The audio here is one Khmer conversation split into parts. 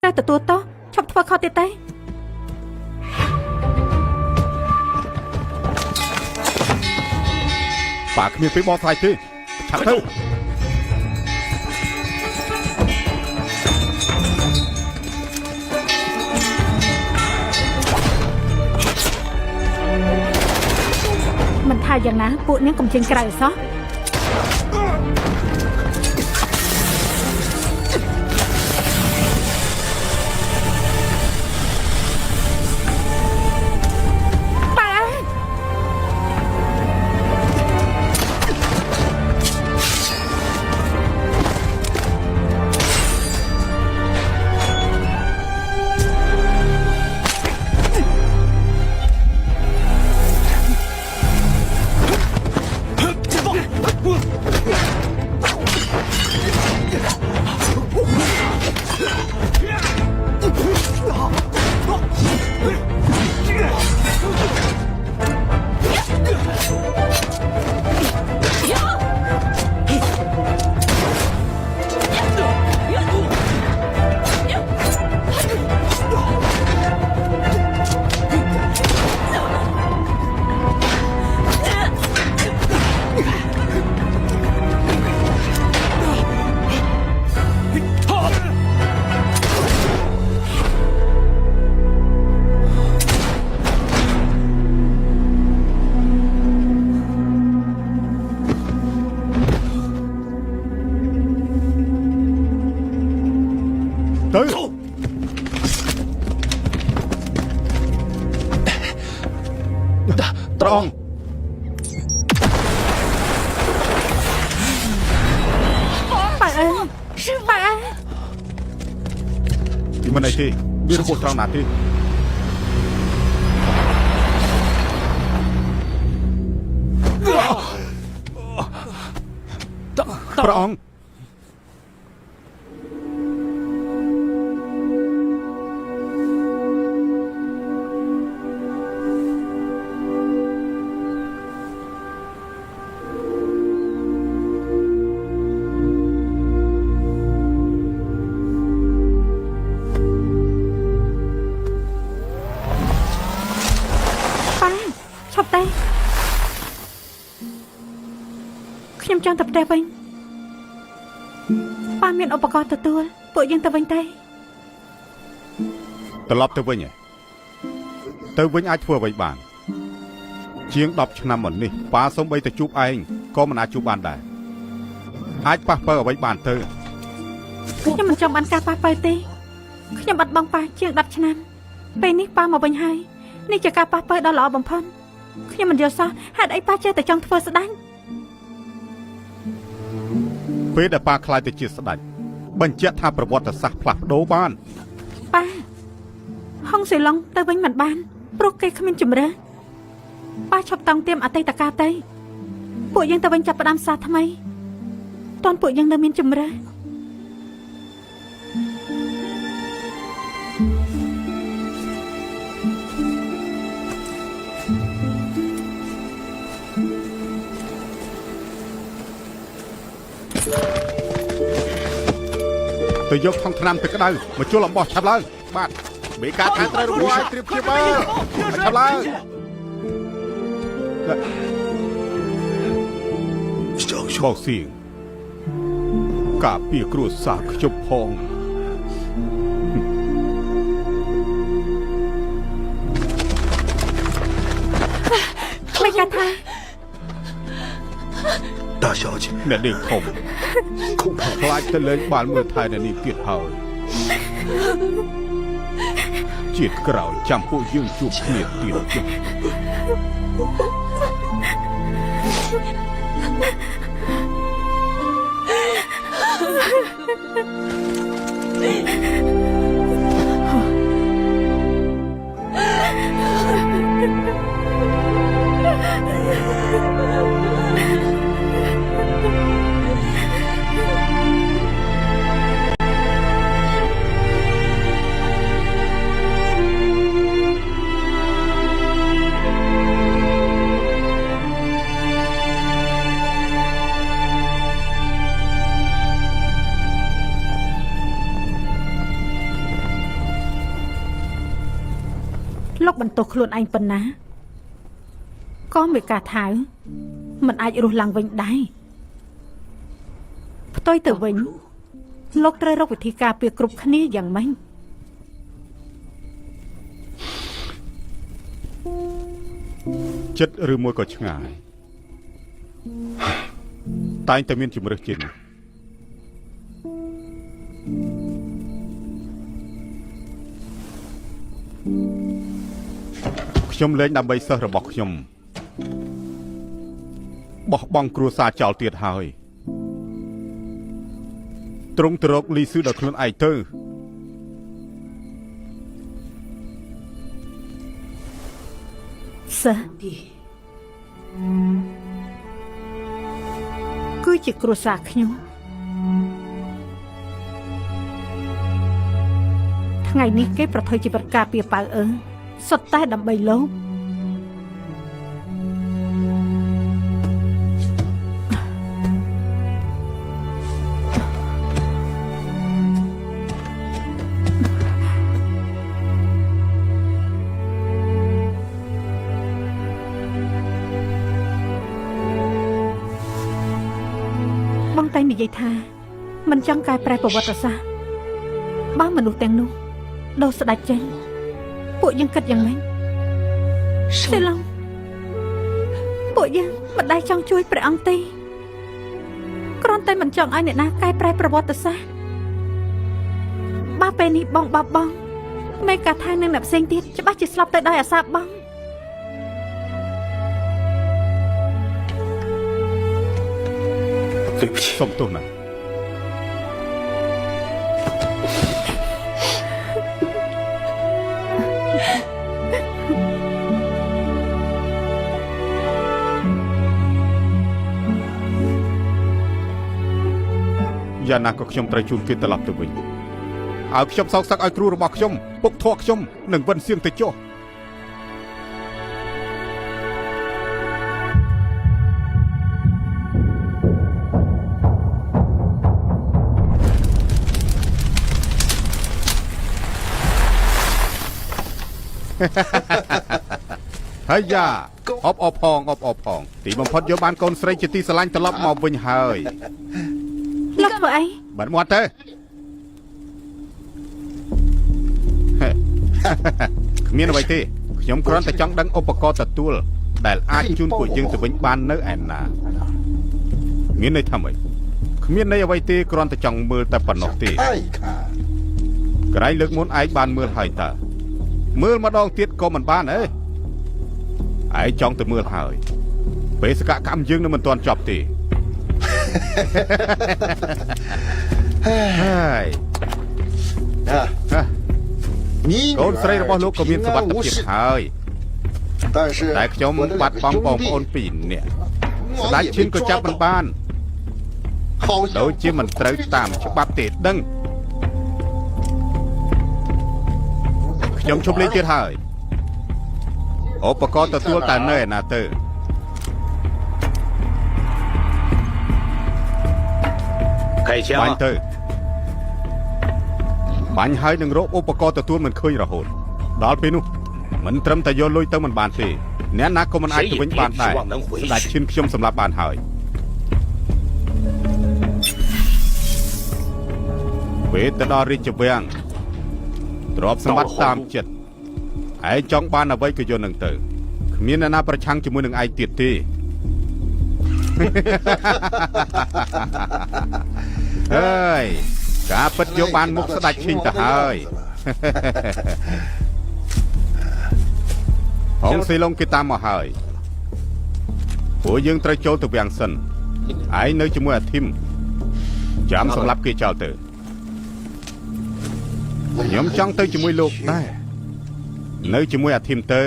តែទទួលទោសឈប់ធ្វើខុសទៀតទេប៉ាគ្មានពេលបោះស្រាយទេឆាប់ទៅមិនថាយ៉ាងណាពួកនាងកុំចេញក្រៅសោះត្រង់ប៉ាអើទីមិនអីទេមានរបួសត្រង់ណាទេព្រះអង្គខ្ញុំចង់ទៅផ្ទះវិញប៉ាមានឧបករណ៍ទទួលពួកយើងទៅវិញទេត្រឡប់ទៅវិញទៅវិញអាចធ្វើអ្វីបានជាង10ឆ្នាំមុននេះប៉ាសូម្បីតែជួបឯងក៏មិនអាចជួបបានដែរអាចប៉ះប៉ូវអ្វីបានទៅខ្ញុំមិនចង់បានការប៉ះប៉ូវទេខ្ញុំបាត់បង់ប៉ាជាង10ឆ្នាំពេលនេះប៉ាមកវិញហើយនេះជាការប៉ះប៉ូវដ៏ល្អបំផុតខ្ញុំមិនយល់សោះហេតុអីប៉ាចេះតែចង់ធ្វើស្ដាច់ពេលដែលប៉ាខ្លាចទៅជាស្ដេចបញ្ជាក់ថាប្រវត្តិសាស្ត្រផ្លាស់ប្ដូរបានប៉ាហុងសេឡុងទៅវិញមិនបានព្រោះគេគ្មានជំរឿប៉ាឈប់តង់ទៀមអតីតកាលទៅពួកយើងទៅវិញចាប់ផ្ដើមសារថ្មីតន់ពួកយើងនៅមានជំរឿទៅយកថងថ្នាំទៅក្តៅមកជួលអំបោះឆាប់ឡើងបាទមេការថែត្រូវរួចហើយត្រៀមភាពមើលឆាប់ឡើងបោកសៀងការពារគ្រួសារខ្ញុំផងមេការថា大小姐អ្នកនាងធំខ្លាចទៅលេងបាល់មើលថែអ្នកនាងទៀតហើយជាតិក្រោយចាំពួកយើងជួបគ្នាទៀតចុ លោកបន្ទោសខ្លួនឯងប៉ុណ្ណាក៏មិនកាថាមិនអាចរស់ឡើងវិញដែរផ្ទុយទៅវិញលោកត្រូវរកវិធីការពារគ្រប់គ្នាយ៉ាងម៉េច ចិត្តឬមួយក៏ឆ្ងាយតែងតែមានជំរឿសជានិច្ចខ្ញុំលែងដើម្បីសិស្សរបស់ខ្ញុំបោះបង់គ្រួសារចោលទៀតហើយទ្រង់ទៅរកលីស៊ឺដល់ខ្លួនឯងទៅសិស្សគឺជាគ្រួសារខ្ញុំថ្ងៃនេះគេប្រថុយជីវិតការពារប៉ៅអើសុទ្ធតែដើម្បីលោក បងតែនិយាយថាមិនចង់កែប្រែប្រវត្តិសាស្ត្របើមនុស្សទាំងនោះដូរស្ដេចចេញពួកយើងគិតយ៉ាងម៉េចសិឡងពួកយើងមិនដែលចង់ជួយព្រះអង្គទេគ្រាន់តែមិនចង់ឲ្យអ្នកណាកែប្រែប្រវត្តិសាស្ត្របើពេលនេះបងបាបងមេកាថានឹងអ្នកផ្សេងទៀតច្បាស់ជាស្លាប់ទៅដោយអាសាបង 对不起សុំទោសណាស់យ៉ាងណាក៏ខ្ញុំត្រូវជូនគេត្រឡប់ទៅវិញឲ្យខ្ញុំសោកសឹកឲ្យគ្រូរបស់ខ្ញុំពុកធေါ်ខ្ញុំនឹងវិនសៀងទៅចុះ ហើយយ៉ាអបផងទីបំផុតយកបានកូនស្រីជាទីស្រឡាញ់ត្រឡប់មកវិញហើយ លោកធ្វើអី បាត់មាត់ទៅ គ្មានអ្វីទេខ្ញុំគ្រាន់តែចង់ដឹងឧបករណ៍ទទួលដែលអាចជូនពួកយើងទៅវិញបាននៅឯណាមានន័យថាម៉េចគ្មានន័យអ្វីទេគ្រាន់តែចង់មើលតែប៉ុណ្ណោះទេក្រែងលើកមុនឯងបានមើលហើយតើមើលម្ដងទៀតក៏មិនបានឯងចង់ទៅមើលហើយបេសកកម្មយើងនៅមិនទាន់ចប់ទេហើយកូនស្រីរបស់លោកក៏មានសុវត្ថិភាពហើយតែខ្ញុំបាត់បង់បងប្អូនពីរនាក់ស្ដេចឈិនក៏ចាប់មិនបានដូចជាមិនត្រូវតាមច្បាប់ទេដឹងខ្ញុំជប់លេងទៀតហើយឧបករណ៍ទទួលតែនៅឯណាទៅបាញ់ទៅបាញ់ហើយនឹងរកឧបករណ៍ទទួលមិនឃើញរហូតដល់ពេលនោះមិនត្រឹមតែយកលុយទៅមិនបានទេអ្នកណាក៏មិនអាចទៅវិញបានដែរស្ដេចឈិនខ្ញុំសម្លាប់បានហើយពេលទៅដល់រាជវាំងទ្រព្យសម្បត្តិតាមចិត្តឯងចង់បានអ្វីក៏យកនឹងទៅគ្មានអ្នកណាប្រឆាំងជាមួយនឹងឯងទៀតទេហើយការពិតយកបានមុខស្ដេចឈិញទៅហើយហងស៊ីឡុងគេតាមមកហើយពួកយើងត្រូវចូលទៅវាំងសិនឯងនៅជាមួយអាធីមចាំសម្រាប់គេចោលទៅខ្ញុំចង់ទៅជាមួយលោកដែរនៅជាមួយអាធីមទៅ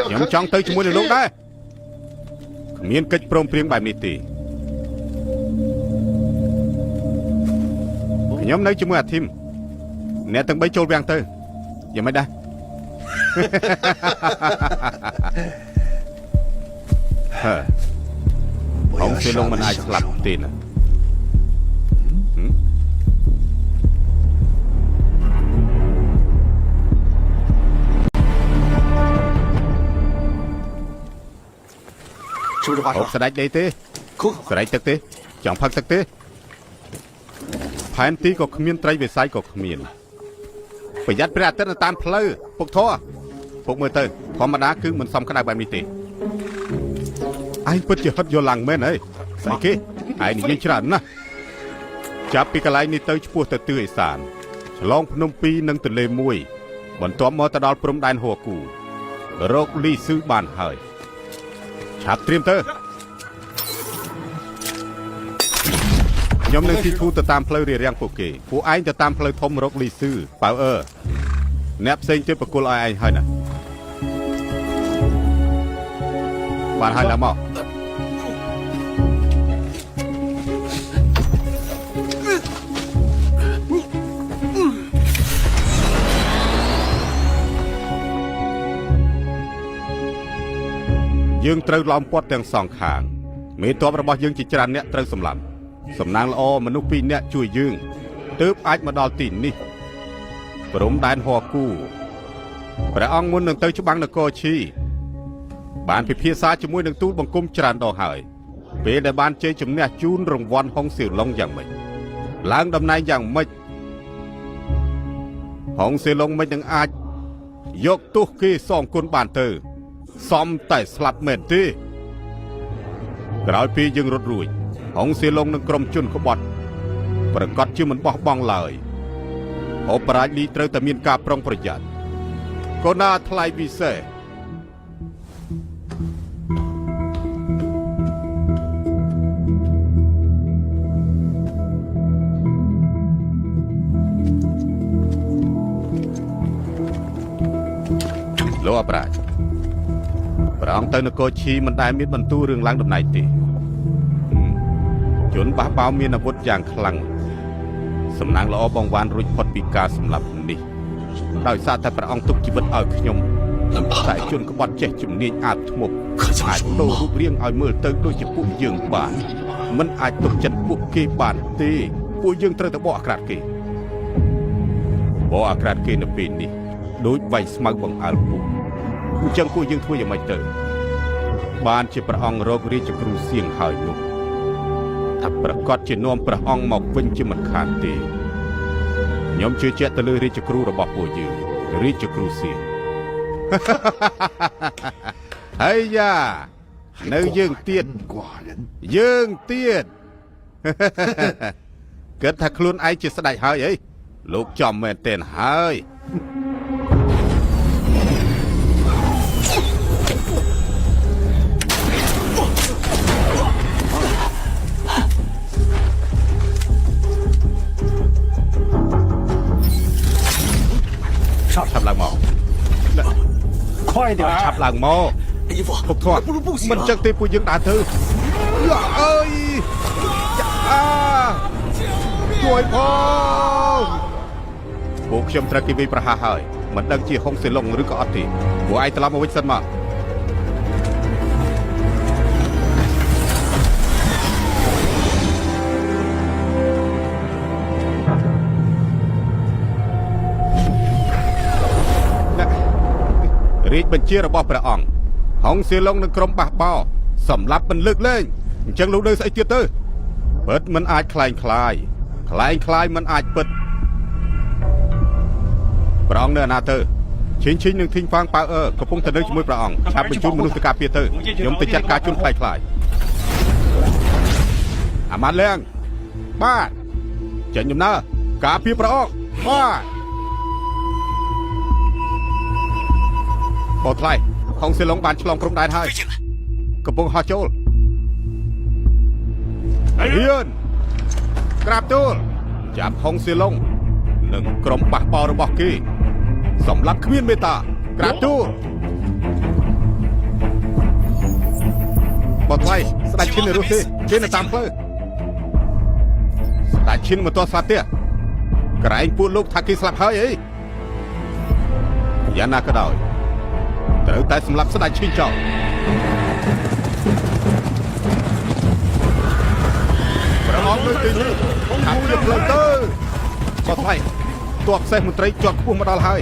ខ្ញុំចង់ទៅជាមួយនឹងលោកដែរគ្មានកិច្ចព្រមព្រៀងបែបនេះទេខ្ញុំនៅជាមួយអាធីមអ្នកទាំងបីចូលវាំងទៅយ៉ាងម៉េចដែរហងស៊ីឡុងមិនអាចស្លាប់ទេណា是不是发 ហូបស្ដេចដេកទេ 哭？ ស្រែកទឹកទេចង់ផឹកទឹកទេផែនទីក៏គ្មានត្រីវិស័យក៏គ្មានប្រយ័ត្នព្រះអាទិត្យនៅតាមផ្លូវពុកធေါ်ពុកមើលទៅធម្មតាគឺមិនសមក្តៅបែបនេះទេឯងពិតជាហិតយល់ឡើងមែនអីស្អីគេឯងនិយាយច្រើនណាស់ចាប់ពីកន្លែងនេះទៅឆ្ពោះទៅទិសឦសានឆ្លងភ្នំ2និងទន្លេ1បន្ទាប់មកទៅដល់ព្រំដែនហួគូរកលីស៊ឺបានហើយឆាប់ត្រៀមទៅខ្ញុំនឹងស៊ីធូទៅតាមផ្លូវរារាំងពួកគេពួកឯងទៅតាមផ្លូវធំរកលីស៊ឺប៉ៅអឺអ្នកផ្សេងទៀតប្រគល់ឲ្យឯងហើយណាបានហើយឡើងមកយើងត្រូវឡោមព័ទ្ធទាំងសងខាងមេតបរបស់យើងជាច្រើនអ្នកត្រូវសម្លាប់សំណាងល្អមនុស្ស2នាក់ជួយយើងទើបអាចមកដល់ទីនេះព្រំដែនហួគូព្រះអង្គមុននឹងទៅច្បាំងនគរឈីបានពិភាក្សាជាមួយនឹងទូលបង្គំច្រើនដងហើយពេលដែលបានជ័យជំនះជូនរង្វាន់ហុងសៀឡុងយ៉ាងម៉េចឡើងតំណែងយ៉ាងម៉េចហុងសៀឡុងមិននឹងអាចយកទោសគេសងគុណបានទៅសំតែស្លាប់មែនទេក្រោយពេលយើងរត់រួចហុងសៀឡុងនឹងក្រុមជនក្បត់ប្រកាសជាមិនបោះបង់ឡើយអបរាជលីត្រូវតែមានការប្រុងប្រយ័ត្នកូណាថ្លៃពិសេសលោកអបរាជព្រះអង្គទៅនគរឈីមិនដែលមានបន្ទូលរឿងឡើងតំណែងទេជនបះបោមានអាវុធយ៉ាងខ្លាំងសំណាងល្អបងវ៉ានរួចផុតពីការសម្លាប់នេះដោយសារតែព្រះអង្គទុកជីវិតឲ្យខ្ញុំតែជនក្បត់ចេះជំនាញអាបធ្មប់អាចដូររូបរាងឲ្យមើលទៅដូចជាពួកយើងបានមិនអាចទុកចិត្តពួកគេបានទេពួកយើងត្រូវតែបកអាក្រាតគេបកអាក្រាតគេនៅពេលនេះដូចវាយស្មៅបង្អើលពួកអញ្ចឹងពួកយើងធ្វើយ៉ាងម៉េចទៅបានជាព្រះអង្គរករាជគ្រូសៀងហើយនោះថាប្រកាសជានាំព្រះអង្គមកវិញជាមិនខានទេខ្ញុំជឿជាក់ទៅលើរាជគ្រូរបស់ពួកយើងរាជគ្រូសៀងហើយយ៉ានៅយើងទៀតយើងទៀតគិតថាខ្លួនឯងជាស្ដេចហើយអីលោកចំមែនទេហើយឆាប់ឡើងមក快点ឆាប់ឡើងមកពុកធាត់មិនចឹងទេពួកយើងដើរទៅអើយជួយផងពួកខ្ញុំត្រូវគេវាយប្រហារហើយមិនដឹងជាហុងសេឡុងឬក៏អត់ទេពួកឯងត្រឡប់មកវិញសិនមករាជបញ្ជារបស់ព្រះអង្គហុងសៀឡុងនឹងក្រុមបះបោសម្រាប់មិនលើកលែងអញ្ចឹងលោកនៅស្អីទៀតទៅពិតមិនអាចคล้ายคล้ายមិនអាចពិតព្រះអង្គនៅណាទៅឈិញនឹងធីងហ្វាងប៉ៅអឺកំពុងទៅនៅជាមួយព្រះអង្គឆាប់បញ្ជូនមនុស្សទៅការពារទៅខ្ញុំទៅចាត់ការជូនคล้ายអាម៉ាត់លៀងបាទចេញដំណើរការពារព្រះអង្គបាទបោថ្លៃហុងសៀឡុងបានឆ្លងព្រំដែនហើយកំពុងហោះចូលហ៊ានក្រាបទូលចាប់ហុងសៀឡុងនិងក្រុមបះបោរបស់គេសម្រាប់គ្មានមេត្តាក្រាបទូលបោថ្លៃស្ដេចឈិននៅរស់ទេគេនៅតាមផ្លូវស្ដេចឈិនមិនទាន់ស្លាប់ទេក្រែងពួកលោកថាគេស្លាប់ហើយអីយ៉ាងណាក៏ដោយត្រូវតែសម្លាប់ស្ដេចឈិនចោលព្រះអង្គនៅទីនេះថាជាផ្លូវទៅបោះថ្លៃទ័ពសេះមន្ត្រីជាប់ខ្ពស់មកដល់ហើយ